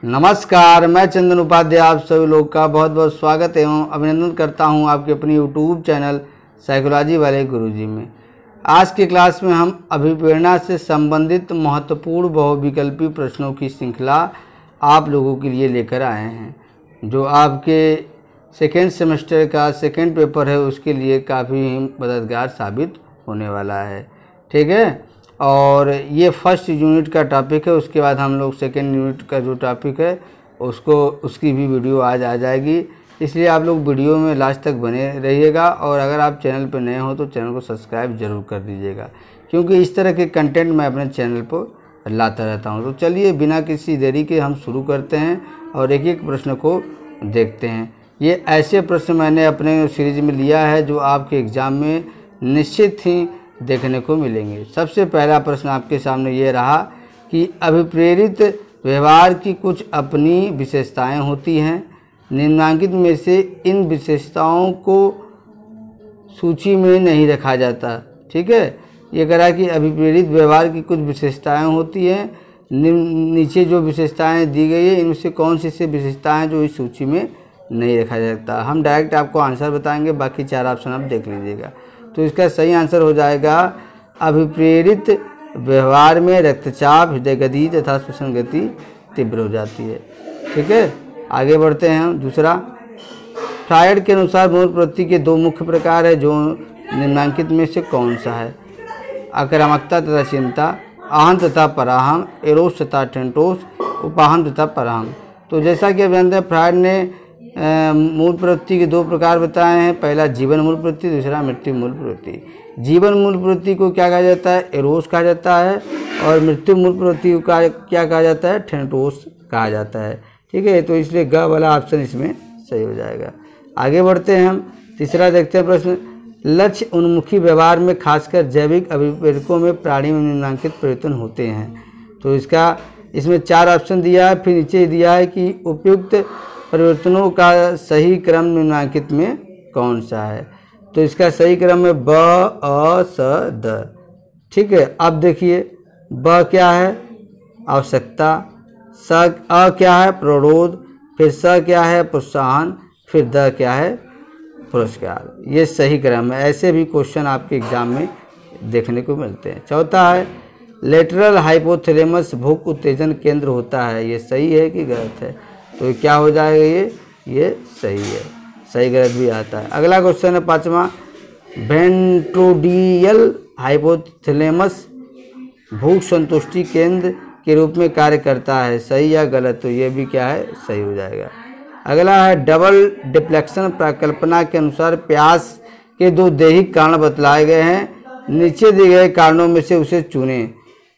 नमस्कार, मैं चंदन उपाध्याय आप सभी लोग का बहुत बहुत स्वागत एवं अभिनंदन करता हूं आपके अपनी यूट्यूब चैनल साइकोलॉजी वाले गुरुजी में। आज की क्लास में हम अभिप्रेरणा से संबंधित महत्वपूर्ण बहुविकल्पी प्रश्नों की श्रृंखला आप लोगों के लिए लेकर आए हैं, जो आपके सेकेंड सेमेस्टर का सेकेंड पेपर है उसके लिए काफ़ी मददगार साबित होने वाला है। ठीक है, और ये फर्स्ट यूनिट का टॉपिक है। उसके बाद हम लोग सेकेंड यूनिट का जो टॉपिक है उसकी भी वीडियो आज आ जाएगी, इसलिए आप लोग वीडियो में लास्ट तक बने रहिएगा। और अगर आप चैनल पर नए हो तो चैनल को सब्सक्राइब ज़रूर कर दीजिएगा, क्योंकि इस तरह के कंटेंट मैं अपने चैनल पर लाता रहता हूँ। तो चलिए बिना किसी देरी के हम शुरू करते हैं और एक एक प्रश्न को देखते हैं। ये ऐसे प्रश्न मैंने अपने सीरीज में लिया है जो आपके एग्ज़ाम में निश्चित ही देखने को मिलेंगे। सबसे पहला प्रश्न आपके सामने ये रहा कि अभिप्रेरित व्यवहार की कुछ अपनी विशेषताएं होती हैं, निम्नलिखित में से इन विशेषताओं को सूची में नहीं रखा जाता। ठीक है, ये कह रहा है कि अभिप्रेरित व्यवहार की कुछ विशेषताएं होती हैं, नीचे जो विशेषताएं दी गई है इनमें से कौन सी से विशेषताएं जो इस सूची में नहीं रखा जाता। हम डायरेक्ट आपको आंसर बताएंगे, बाकी चार ऑप्शन आप देख लीजिएगा। तो इसका सही आंसर हो जाएगा अभिप्रेरित व्यवहार में रक्तचाप, हृदय गति तथा श्वसन गति तीव्र हो जाती है। ठीक है, आगे बढ़ते हैं हम। दूसरा, फ्रायड के अनुसार मूल प्रवृत्ति के दो मुख्य प्रकार है, जो निम्नलिखित में से कौन सा है? आक्रामकता तथा चिंता, आहम तथा पराहम, एरोस तथा टेंटोस, उपाहम तथा पराहम। तो जैसा कि आप जानते हैं फ्रायड ने मूल प्रवृत्ति के दो प्रकार बताए हैं। पहला जीवन मूल प्रवृत्ति, दूसरा मृत्यु मूल प्रवृत्ति। जीवन मूल प्रवृत्ति को क्या कहा जाता है? एरोस कहा जाता है, और मृत्यु मूल प्रवृत्ति को क्या कहा जाता है? टेंटोस कहा जाता है। ठीक है, तो इसलिए ग वाला ऑप्शन इसमें सही हो जाएगा। आगे बढ़ते हैं हम। तीसरा देखते हैं प्रश्न, लक्ष्य उन्मुखी व्यवहार में खासकर जैविक अभिप्रेरकों में प्राणी में निम्नलिखित परिवर्तन होते हैं। तो इसमें चार ऑप्शन दिया है, फिर नीचे दिया है कि उपयुक्त परिवर्तनों का सही क्रम निम्नलिखित में कौन सा है? तो इसका सही क्रम है ब, अ, स, द। ठीक है, अब देखिए ब क्या है? आवश्यकता। स अ क्या है? प्ररोध। फिर स क्या है? प्रोत्साहन। फिर द क्या है? पुरस्कार। ये सही क्रम है। ऐसे भी क्वेश्चन आपके एग्जाम में देखने को मिलते हैं। चौथा है, लेटरल हाइपोथैलेमस भूख उत्तेजन केंद्र होता है। ये सही है कि गलत है? तो क्या हो जाएगा? ये सही है। सही गलत भी आता है। अगला क्वेश्चन है पांचवा, वेंट्रोडियल हाइपोथैलेमस भूख संतुष्टि केंद्र के रूप में कार्य करता है। सही या गलत? तो ये भी क्या है? सही हो जाएगा। अगला है, डबल डिफ्लेक्शन परिकल्पना के अनुसार प्यास के दो दैहिक कारण बतलाए गए हैं, नीचे दिए गए कारणों में से उसे चुनें।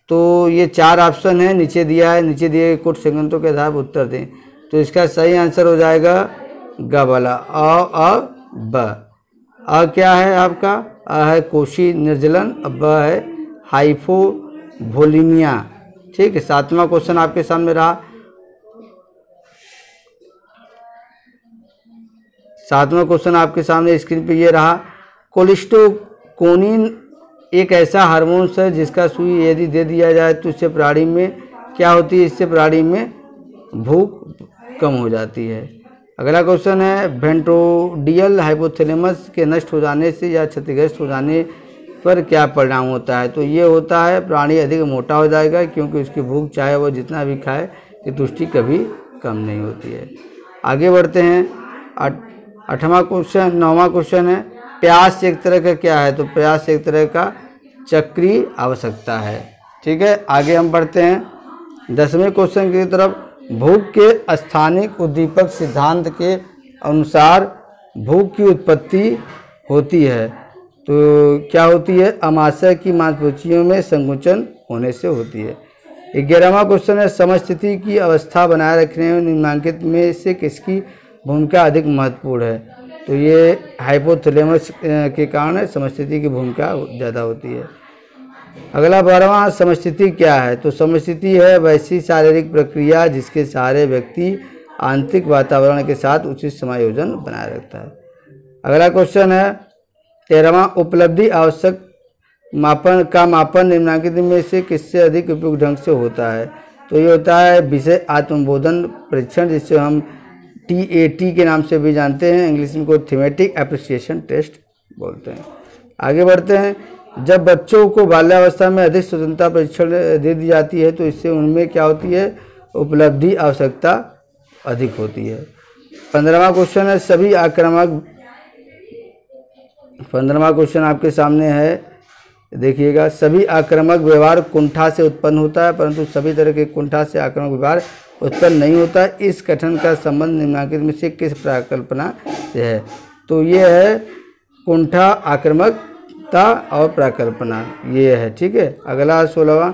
तो ये चार ऑप्शन है, नीचे दिया है, नीचे दिए गए कुछ सेकंडों के आधार पर उत्तर दें। तो इसका सही आंसर हो जाएगा ग वाला, अ ब। अ क्या है आपका? अ है कोशी निर्जलन, ब है हाइपोवोलीमिया। ठीक है, सातवां क्वेश्चन आपके सामने रहा। सातवां क्वेश्चन आपके सामने स्क्रीन पे ये रहा, कोलिस्टोकोनिन एक ऐसा हार्मोन है जिसका सुई यदि दे दिया जाए तो इससे प्राणी में क्या होती है? इससे प्राणी में भूख कम हो जाती है। अगला क्वेश्चन है, वेंट्रोडियल हाइपोथैलेमस के नष्ट हो जाने से या क्षतिग्रस्त हो जाने पर क्या परिणाम होता है? तो ये होता है प्राणी अधिक मोटा हो जाएगा, क्योंकि उसकी भूख चाहे वो जितना भी खाए कि तुष्टि कभी कम नहीं होती है। आगे बढ़ते हैं। नौवां क्वेश्चन है, प्यास एक तरह का क्या है? तो प्यास एक तरह का चक्रीय आवश्यकता है। ठीक है, आगे हम बढ़ते हैं 10वें क्वेश्चन की तरफ। भूख के स्थानिक उद्दीपक सिद्धांत के अनुसार भूख की उत्पत्ति होती है। तो क्या होती है? अमाशय की मांसपेशियों में संकुचन होने से होती है। 11वां क्वेश्चन है, समस्थिति की अवस्था बनाए रखने में निम्नलिखित में से किसकी भूमिका अधिक महत्वपूर्ण है? तो ये हाइपोथैलेमस के कारण समस्थिति की भूमिका ज़्यादा होती है। अगला 12वां, समस्थिति क्या है? तो समस्थिति है वैसी शारीरिक प्रक्रिया जिसके सहारे व्यक्ति आंतरिक वातावरण के साथ उचित समायोजन बनाए रखता है। अगला क्वेश्चन है 13वां, उपलब्धि आवश्यक मापन निम्नलिखित में से किससे अधिक उपयुक्त ढंग से होता है? तो ये होता है विषय आत्मबोधन परीक्षण, जिससे हम TAT के नाम से भी जानते हैं, इंग्लिश में को थीमेटिक एप्रिसिएशन टेस्ट बोलते हैं। आगे बढ़ते हैं। जब बच्चों को बाल्यावस्था में अधिक स्वतंत्रता परीक्षण दे दी जाती है तो इससे उनमें क्या होती है, उपलब्धि आवश्यकता अधिक होती है। 15वां क्वेश्चन है सभी आक्रामक। 15वां क्वेश्चन आपके सामने है, देखिएगा। सभी आक्रामक व्यवहार कुंठा से उत्पन्न होता है, परंतु सभी तरह के कुंठा से आक्रामक व्यवहार उत्पन्न नहीं होता। इस कथन का संबंध निम्नलिखित में से किस प्राकल्पना से है? तो ये है कुंठा, आक्रामकता और प्राकल्पना, ये है। ठीक है। अगला 16वां,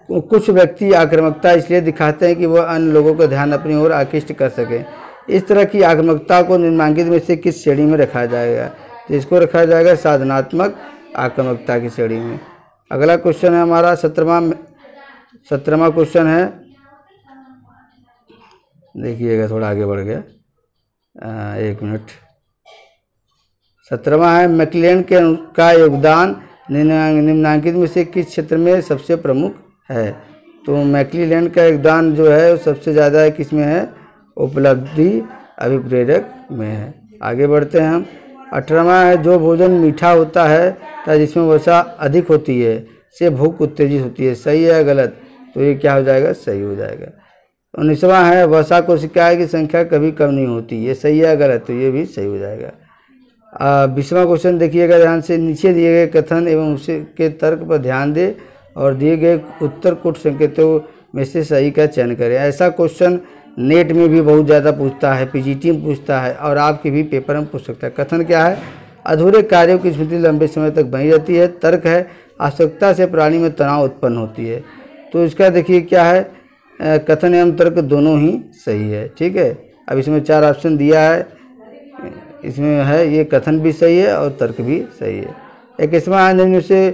कुछ व्यक्ति आक्रामकता इसलिए दिखाते हैं कि वह अन्य लोगों का ध्यान अपनी ओर आकृष्ट कर सकें। इस तरह की आक्रामकता को निम्नलिखित में से किस श्रेणी में रखा जाएगा? तो इसको रखा जाएगा साधनात्मक आक्रामकता की श्रेणी में। अगला क्वेश्चन है हमारा 17वां क्वेश्चन है, देखिएगा थोड़ा आगे बढ़ गया, 1 मिनट। 17वां है मैक्लेन का योगदान निम्नलिखित में से किस क्षेत्र में सबसे प्रमुख है? तो मैक्लेन का योगदान जो है सबसे ज़्यादा है किस में है? उपलब्धि अभिप्रेरक में है। आगे बढ़ते हैं हम। 18वां है जो भोजन मीठा होता है तथा जिसमें वसा अधिक होती है से भूख उत्तेजित होती है। सही है या गलत? तो ये क्या हो जाएगा? सही हो जाएगा। 19वां है वसा कोशिकाएं की संख्या कभी कम नहीं होती। ये सही है या गलत? तो ये भी सही हो जाएगा। 20वां क्वेश्चन देखिएगा ध्यान से। नीचे दिए गए कथन एवं उसके तर्क पर ध्यान दें और दिए गए उत्तर कुछ संकेतों में से सही का चयन करें। ऐसा क्वेश्चन नेट में भी बहुत ज़्यादा पूछता है, PGT में पूछता है और आपके भी पेपर में पूछ सकता है। कथन क्या है? अधूरे कार्यों की स्मृति लंबे समय तक बनी रहती है। तर्क है आवश्यकता से प्राणी में तनाव उत्पन्न होती है। तो इसका देखिए क्या है, कथन एवं तर्क दोनों ही सही है। ठीक है। अब इसमें 4 ऑप्शन दिया है, इसमें है ये कथन भी सही है और तर्क भी सही है। 21वां निम्न से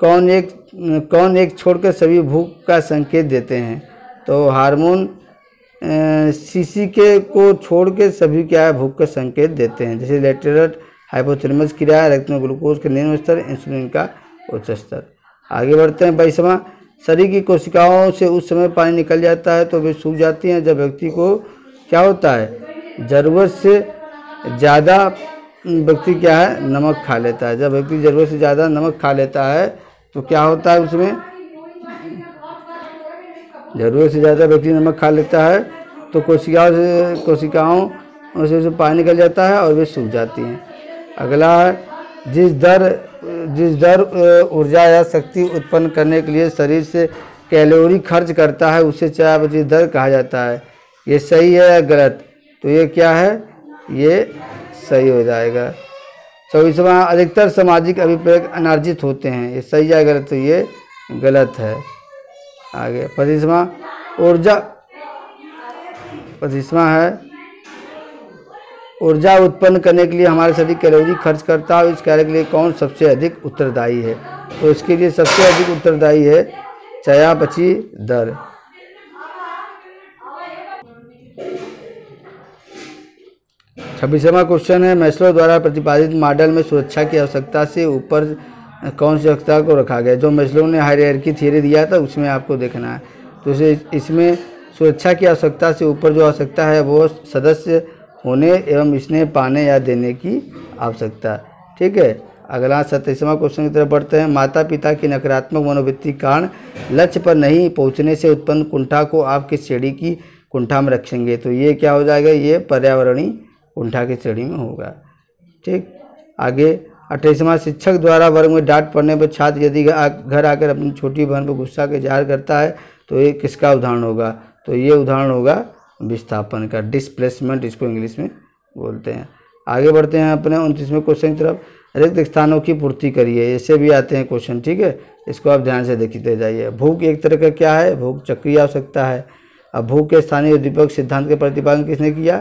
कौन एक छोड़कर सभी भूख का संकेत देते हैं? तो हार्मोन CCK को छोड़ के सभी क्या है भूख का संकेत देते हैं, जैसे लेटरल हाइपोथैलेमस क्रिया, रक्त में ग्लूकोज का निम्न स्तर, इंसुलिन का उच्च स्तर। आगे बढ़ते हैं। 22वां, शरीर की कोशिकाओं से उस समय पानी निकल जाता है तो वे सूख जाती हैं जब व्यक्ति को क्या होता है, ज़रूरत से ज़्यादा व्यक्ति क्या है नमक खा लेता है। जब व्यक्ति ज़रूरत से ज़्यादा नमक खा लेता है तो क्या होता है, उसमें ज़रूरत से ज़्यादा व्यक्ति नमक खा लेता है तो कोशिकाओं से पानी निकल जाता है और वे सूख जाती हैं। अगला है जिस दर ऊर्जा या शक्ति उत्पन्न करने के लिए शरीर से कैलोरी खर्च करता है उसे चयापचय दर कहा जाता है। ये सही है या गलत? तो ये क्या है, ये सही हो जाएगा। 24वां, अधिकतर सामाजिक अभिप्रेरक अनार्जित होते हैं। ये सही या गलत? तो ये गलत है। आगे 25वां, 25वां है ऊर्जा उत्पन्न करने के लिए हमारे शरीर कैलोरी खर्च करता है। इस कार्य के लिए कौन सबसे अधिक उत्तरदायी है? तो इसके लिए सबसे अधिक उत्तरदायी है चयापचय दर। 26वां क्वेश्चन है मैस्लो द्वारा प्रतिपादित मॉडल में सुरक्षा की आवश्यकता से ऊपर कौन सी आवश्यकता को रखा गया? जो मैस्लो ने हायरार्की थ्योरी दिया था उसमें आपको देखना है। तो इसमें सुरक्षा की आवश्यकता से ऊपर जो आवश्यकता है वो सदस्य होने एवं स्नेह पाने या देने की आवश्यकता। ठीक है। अगला 27वां क्वेश्चन की तरफ बढ़ते हैं। माता पिता की नकारात्मक मनोवृत्ति कारण लक्ष्य पर नहीं पहुंचने से उत्पन्न कुंठा को आप किस श्रेणी की कुंठा में रखेंगे? तो ये क्या हो जाएगा, ये पर्यावरणीय कुंठा की श्रेणी में होगा। ठीक। आगे 28वां, शिक्षक द्वारा वर्ग में डांट पड़ने पर छात्र यदि घर आकर अपनी छोटी बहन पर गुस्सा के जाहिर करता है तो ये किसका उदाहरण होगा? तो ये उदाहरण होगा विस्थापन का, डिस्प्लेसमेंट इसको इंग्लिश में बोलते हैं। आगे बढ़ते हैं अपने 29वें क्वेश्चन की तरफ। रिक्त स्थानों की पूर्ति करिए, ऐसे भी आते हैं क्वेश्चन। ठीक है, इसको आप ध्यान से देखते जाइए। भूख एक तरह का क्या है, भूख चक्रीय आवश्यकता है। अब भूख के स्थानीय उद्दीपक सिद्धांत के प्रतिपादन किसने किया?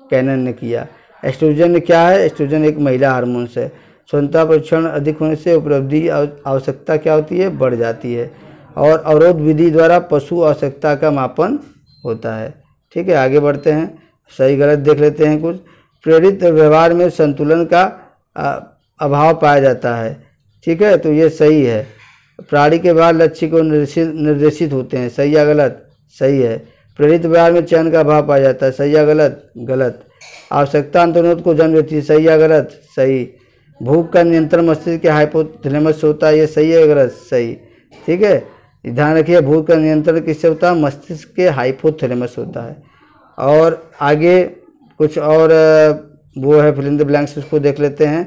कैनन ने किया। एस्ट्रोजन क्या है? एस्ट्रोजन एक महिला हार्मोन्स है। स्वतंत्रता परीक्षण अधिक होने से उपलब्धि आवश्यकता क्या होती है, बढ़ जाती है। और अवरोध विधि द्वारा पशु आवश्यकता का मापन होता है। ठीक है, आगे बढ़ते हैं। सही गलत देख लेते हैं कुछ। प्रेरित व्यवहार में संतुलन का अभाव पाया जाता है। ठीक है, तो ये सही है। प्राणी के व्यवहार लक्ष्य को निर्देशित होते हैं। सही या गलत? सही है। प्रेरित व्यवहार में चयन का अभाव पाया जाता है, सही या गलत? गलत। आवश्यकता अंतर्निहित को जन्म देती है, सही या गलत? सही। भूख का नियंत्रण मस्तिष्क के हाइपोथैलेमस से होता है, ये सही है गलत? सही। ठीक है, ध्यान रखिए, भूख का नियंत्रण किससे होता है? मस्तिष्क के हाइपोथैलेमस होता है। और आगे कुछ और वो है फिल इन द ब्लैंक्स, उसको देख लेते हैं।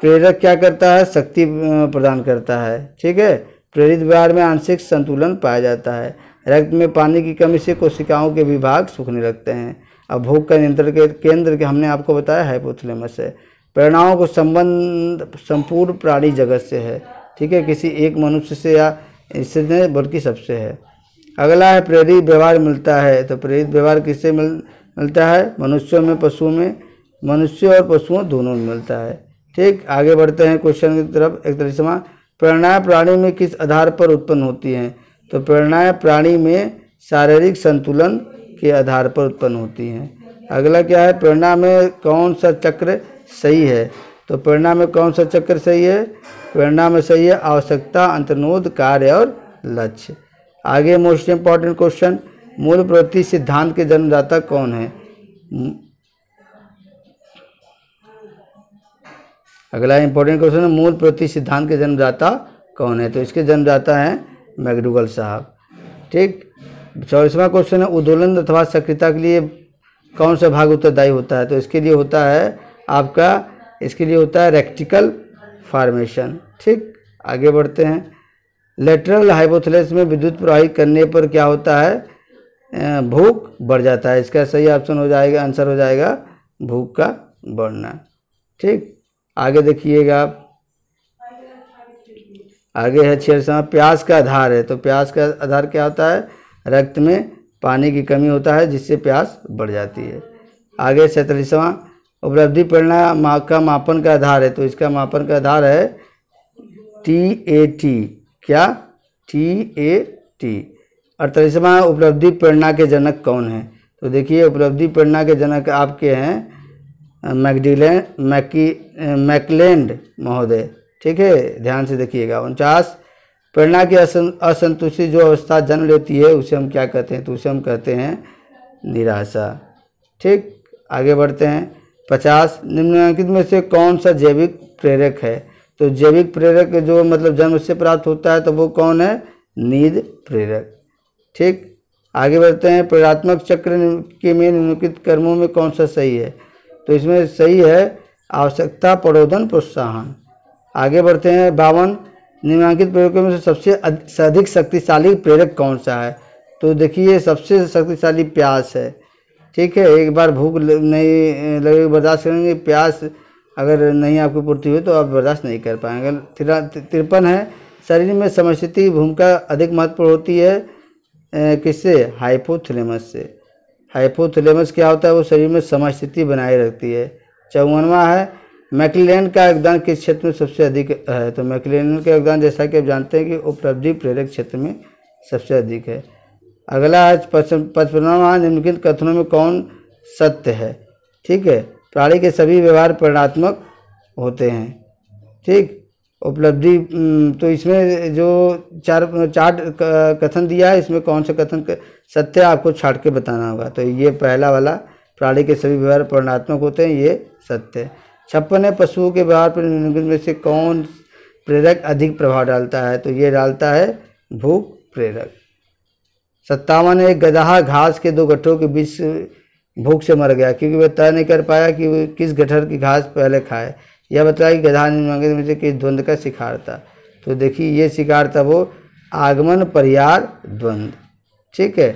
प्रेरक क्या करता है? शक्ति प्रदान करता है। ठीक है, प्रेरित व्यवहार में आंशिक संतुलन पाया जाता है। रक्त में पानी की कमी से कोशिकाओं के विभाग सूखने लगते हैं। अब भूख का नियंत्रण के केंद्र के हमने आपको बताया हाइपोथैलेमस है। प्रेरणाओं को संबंध संपूर्ण प्राणी जगत से है। ठीक है, किसी एक मनुष्य से या इससे नहीं बल्कि सबसे है। अगला है प्रेरित व्यवहार मिलता है। तो प्रेरित व्यवहार किससे मिलता है? मनुष्यों में, पशुओं में, मनुष्य और पशुओं दोनों में मिलता है। ठीक, आगे बढ़ते हैं क्वेश्चन की तरफ। 41वां, प्रेरणाएं प्राणी में किस आधार पर उत्पन्न होती हैं? तो प्रेरणाएं प्राणी में शारीरिक संतुलन के आधार पर उत्पन्न होती हैं। अगला क्या है? प्रेरणा में कौन सा चक्र सही है? तो प्रेरणा में कौन सा चक्र सही है? प्रेरणा में सही है आवश्यकता, अंतर्निहित, कार्य और लक्ष्य। आगे मोस्ट इंपॉर्टेंट क्वेश्चन, मूल प्रवृत्ति सिद्धांत के जन्मदाता कौन है? अगला इंपॉर्टेंट क्वेश्चन है, मूल प्रवृत्ति सिद्धांत के जन्मदाता कौन है? तो इसके जन्मदाता हैं मैकडूगल साहब। ठीक, 44वां क्वेश्चन है, उद्दोलन अथवा सक्रियता के लिए कौन सा भाग उत्तरदायी होता है? तो इसके लिए होता है आपका, इसके लिए होता है रेक्टिकल फॉर्मेशन। ठीक, आगे बढ़ते हैं। लेटरल हाइपोथैलेमस में विद्युत प्रवाहित करने पर क्या होता है? भूख बढ़ जाता है। इसका सही ऑप्शन हो जाएगा, आंसर हो जाएगा भूख का बढ़ना। ठीक, आगे देखिएगा, आगे है 46वां, प्यास का आधार है। तो प्यास का आधार क्या होता है? रक्त में पानी की कमी होता है जिससे प्यास बढ़ जाती है। आगे 47वां, उपलब्धि प्रेरणा का मापन का आधार है। तो इसका मापन का आधार है TAT। क्या? TAT। 48वां, उपलब्धि प्रेरणा के जनक कौन है? तो देखिए, उपलब्धि प्रेरणा के जनक आपके हैं मैकलेंड महोदय। ठीक है, ध्यान से देखिएगा। 49, प्रेरणा की असंतुष्टि जो अवस्था जन्म लेती है उसे हम क्या कहते हैं? तो उसे हम कहते हैं निराशा। ठीक, आगे बढ़ते हैं। 50, निम्नलिखित में से कौन सा जैविक प्रेरक है? तो जैविक प्रेरक जो मतलब जन्म से प्राप्त होता है तो वो कौन है? नींद प्रेरक। ठीक, आगे बढ़ते हैं। प्रेरणात्मक चक्र के में निम्नलिखित कर्मों में कौन सा सही है? तो इसमें सही है आवश्यकता, प्रबोधन, प्रोत्साहन। आगे बढ़ते हैं। 52, निम्नलिखित प्रेरकों में से सबसे अधिक शक्तिशाली प्रेरक कौन सा है? तो देखिए, सबसे शक्तिशाली प्यास है। ठीक है, एक बार भूख नहीं लगे बर्दाश्त करेंगे, प्यास अगर नहीं आपकी पूर्ति हुई तो आप बर्दाश्त नहीं कर पाएंगे। 53 है, शरीर में समस्थिति भूमिका अधिक महत्वपूर्ण होती है किससे? हाइपोथैलेमस से। हाइपोथैलेमस क्या होता है? वो शरीर में समस्थिति बनाए रखती है। 54वां है, मैकलेलन का योगदान किस क्षेत्र में सबसे अधिक है? तो मैकलेलन का योगदान जैसा कि आप जानते हैं कि उपलब्धि प्रेरक क्षेत्र में सबसे अधिक है। अगला है 55वां, निम्नलिखित कथनों में कौन सत्य है? ठीक है, प्राणी के सभी व्यवहार परिणात्मक होते हैं। ठीक, उपलब्धि तो इसमें जो चार कथन दिया है, इसमें कौन सा कथन सत्य आपको छाट के बताना होगा। तो ये पहला वाला, प्राणी के सभी व्यवहार परिणात्मक होते हैं, ये सत्य है। 56 पशुओं के व्यवहार पर निम्नलिखित में से कौन प्रेरक अधिक प्रभाव डालता है? तो ये डालता है भूख प्रेरक। 57 एक गदहा घास के दो गट्ठरों के बीच भूख से मर गया क्योंकि वह तय नहीं कर पाया कि वह किस गट्ठर की घास पहले खाए। यह बताया कि गधा निम्नलिखित में से किस द्वंद्व का शिकार था? तो देखिए, ये शिकार था वो आगमन परिहार द्वंद्व। ठीक है,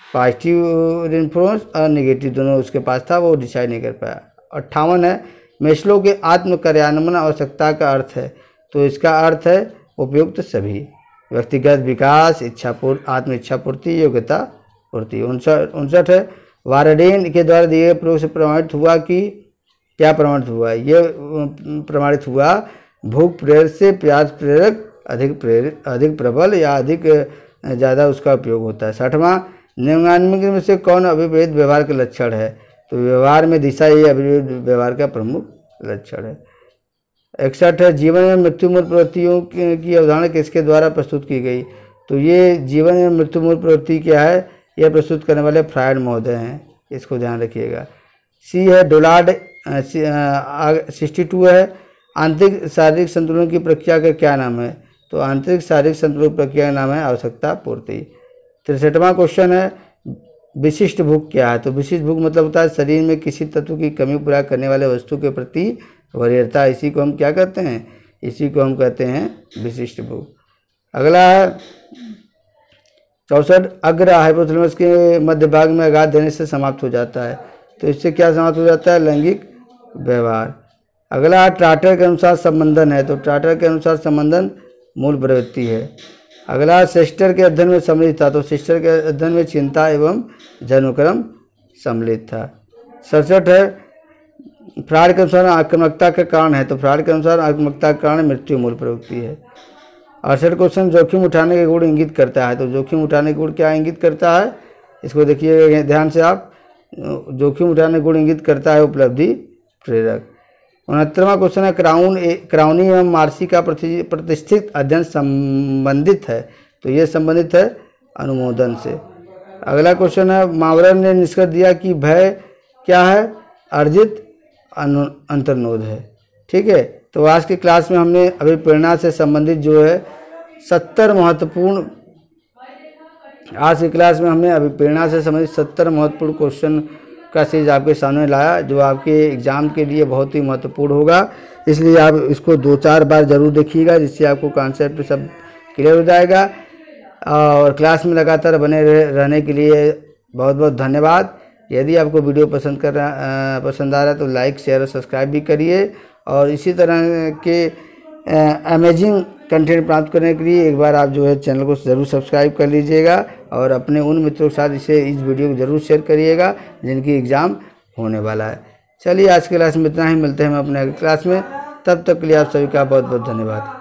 पॉजिटिव इन्फ्लुएंस और नेगेटिव दोनों उसके पास था, वो डिसाइड नहीं कर पाया। 58 है, मेस्लो के आत्म कार्यान्वयन आवश्यकता का अर्थ है। तो इसका अर्थ है उपयुक्त सभी, व्यक्तिगत विकास, आत्म इच्छा पूर्ति, योग्यता पूर्ति। 59 है, वारडेन के द्वारा दिए गए प्रयोग से प्रमाणित हुआ कि क्या प्रमाणित हुआ? ये प्रमाणित हुआ भूख प्रेरक से प्यास प्रेरक अधिक प्रबल या अधिक ज़्यादा उसका उपयोग होता है। 60वां, निम्नलिखित में से कौन अभिप्रेत व्यवहार का लक्षण है? तो व्यवहार में दिशा ये अभिप्रेत व्यवहार का प्रमुख लक्षण है। 61 है, जीवन में मृत्यु मूल प्रवृत्तियों की अवधारणा किसके द्वारा प्रस्तुत की गई? तो ये जीवन एवं मृत्यु मूल प्रवृत्ति क्या है, यह प्रस्तुत करने वाले फ्रायड महोदय हैं, इसको ध्यान रखिएगा। सी है डोलार्ड 62 है, आंतरिक शारीरिक संतुलन की प्रक्रिया का क्या नाम है, तो आंतरिक शारीरिक संतुलन प्रक्रिया का नाम है आवश्यकता पूर्ति। 63वां क्वेश्चन है विशिष्ट भूख क्या है, तो विशिष्ट भूख मतलब होता है शरीर में किसी तत्व की कमी पूरा करने वाले वस्तु के प्रति वरीयता, इसी को हम क्या कहते हैं, इसी को हम कहते हैं विशिष्ट भूख। अगला है 64 अग्र हाइपोथैलेमस के मध्य भाग में आघात देने से समाप्त हो जाता है, तो इससे क्या समाप्त हो जाता है, लैंगिक व्यवहार। अगला ट्राटर के अनुसार संबंधन है, तो ट्राटर के अनुसार संबंधन मूल प्रवृत्ति है। अगला सिस्टर के अध्ययन में सम्मिलित था, तो सिस्टर के अध्ययन में चिंता एवं जन्मक्रम सम्मिलित था। 67 है फ्रायड के अनुसार आक्रामकता का कारण है, तो फ्रायड के अनुसार आक्रामकता का कारण मृत्यु मूल प्रवृत्ति है। 68 क्वेश्चन जोखिम उठाने के गुण इंगित करता है, तो जोखिम उठाने के गुण क्या इंगित करता है, इसको देखिए ध्यान से आप, जोखिम उठाने गुण इंगित करता है उपलब्धि प्रेरक। 69वां क्वेश्चन है क्राउनी एवं मार्सी का प्रतिष्ठित अध्ययन संबंधित है, तो ये संबंधित है अनुमोदन से। अगला क्वेश्चन है मावरर ने निष्कर्ष दिया कि भय क्या है, अर्जित अंतर्नोद है। ठीक है, तो आज की क्लास में हमने अभिप्रेरणा से संबंधित जो है 70 महत्वपूर्ण, आज की क्लास में हमने अभिप्रेरणा से संबंधित 70 महत्वपूर्ण क्वेश्चन का सीरीज आपके सामने लाया, जो आपके एग्ज़ाम के लिए बहुत ही महत्वपूर्ण होगा। इसलिए आप इसको 2-4 बार ज़रूर देखिएगा, जिससे आपको कॉन्सेप्ट सब क्लियर हो जाएगा। और क्लास में लगातार बने रहने के लिए बहुत बहुत धन्यवाद। यदि आपको वीडियो पसंद आ रहा है तो लाइक शेयर और सब्सक्राइब भी करिए, और इसी तरह के अमेजिंग कंटेंट प्राप्त करने के लिए एक बार आप जो है चैनल को ज़रूर सब्सक्राइब कर लीजिएगा, और अपने उन मित्रों के साथ इस वीडियो को ज़रूर शेयर करिएगा जिनकी एग्ज़ाम होने वाला है। चलिए आज की क्लास में इतना ही, मिलते हैं हम अपने अगली क्लास में, तब तक के लिए आप सभी का बहुत बहुत धन्यवाद।